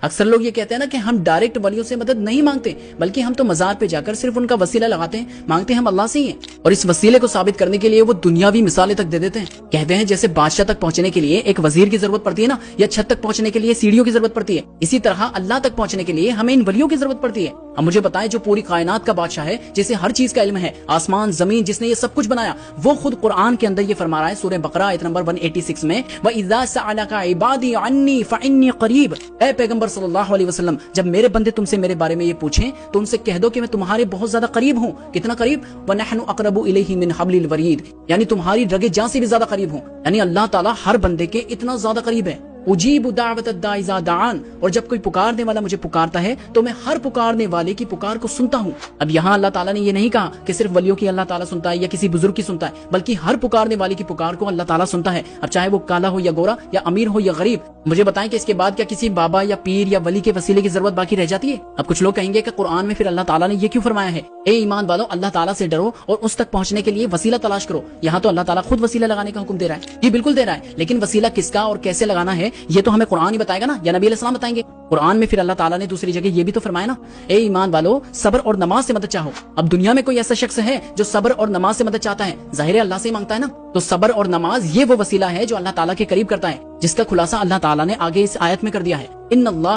اکثر لوگ یہ کہتے ہیں نا کہ ہم ڈائریکٹ ولیوں سے مدد نہیں مانگتے، بلکہ ہم تو مزار پہ جا کر صرف ان کا وسیلہ لگاتے ہیں، مانگتے ہیں ہم اللہ سے ہی ہیں، اور اس وسیلے کو ثابت کرنے کے لیے وہ دنیاوی مثالیں تک دے دیتے ہیں۔ کہتے ہیں جیسے بادشاہ تک پہنچنے کے لیے ایک وزیر کی ضرورت پڑتی ہے نا، یا چھت تک پہنچنے کے لیے سیڑھیوں کی ضرورت پڑتی ہے، اسی طرح اللہ تک پہنچنے کے لیے ہمیں ان ولیوں کی ضرورت پڑتی ہے۔ اب مجھے بتائیں، جو پوری کائنات کا بادشاہ ہے، جسے ہر چیز کا علم ہے، آسمان زمین، جس نے یہ سب کچھ بنایا، وہ خود قرآن کے اندر یہ فرما رہا ہے سورہ بقرہ آیت نمبر 186 میں، وَإِذَا سَأَلَكَ عِبَادِي عَنِّي فَإِنِّي قَرِيبٌ، اے پیغمبر صلی اللہ علیہ وسلم، جب میرے بندے تم سے میرے بارے میں یہ پوچھیں تو ان سے کہہ دو کہ میں تمہارے بہت زیادہ قریب ہوں۔ کتنا قریب؟ وَنَحْنُ أَقْرَبُ إِلَيْهِ مِنْ حَبْلِ الْوَرِيدِ، یعنی تمہاری رگِ جاں سے بھی زیادہ قریب ہوں۔ یعنی اللہ تعالیٰ ہر بندے کے اتنا زیادہ قریب ہے۔ اجیب دعوت الداعی اذا دعان، اور جب کوئی پکارنے والا مجھے پکارتا ہے تو میں ہر پکارنے والے کی پکار کو سنتا ہوں۔ اب یہاں اللہ تعالیٰ نے یہ نہیں کہا کہ صرف ولیوں کی اللہ تعالیٰ سنتا ہے یا کسی بزرگ کی سنتا ہے، بلکہ ہر پکارنے والے کی پکار کو اللہ تعالیٰ سنتا ہے، اب چاہے وہ کالا ہو یا گورا، یا امیر ہو یا غریب۔ مجھے بتائیں کہ اس کے بعد کیا کسی بابا یا پیر یا ولی کے وسیلے کی ضرورت باقی رہ جاتی ہے؟ اب کچھ لوگ کہیں گے کہ قرآن میں پھر اللہ تعالیٰ نے یہ کیوں فرمایا ہے، اے ایمان والو اللہ تعالیٰ سے ڈرو اور اس تک پہنچنے کے لیے وسیلہ تلاش کرو۔ یہاں تو اللہ تعالیٰ خود وسیلہ لگانے کا حکم دے رہا ہے، یہ بالکل دے رہا ہے، لیکن وسیلہ کس کا اور کیسے لگانا ہے یہ تو ہمیں قرآن ہی بتائے گا نا، یا نبی علیہ السلام بتائیں گے۔ قرآن میں پھر اللہ تعالیٰ نے دوسری جگہ یہ بھی تو فرمایا نا، اے ایمان والو صبر اور نماز سے مدد چاہو۔ اب دنیا میں کوئی ایسا شخص ہے جو صبر اور نماز سے مدد چاہتا ہے؟ ظاہر ہے اللہ سے ہی مانگتا ہے نا۔ تو صبر اور نماز یہ وہ وسیلہ ہے جو اللہ تعالیٰ کے قریب کرتا ہے، جس کا خلاصہ اللہ تعالیٰ نے آگے اس آیت میں کر دیا ہے، ان اللہ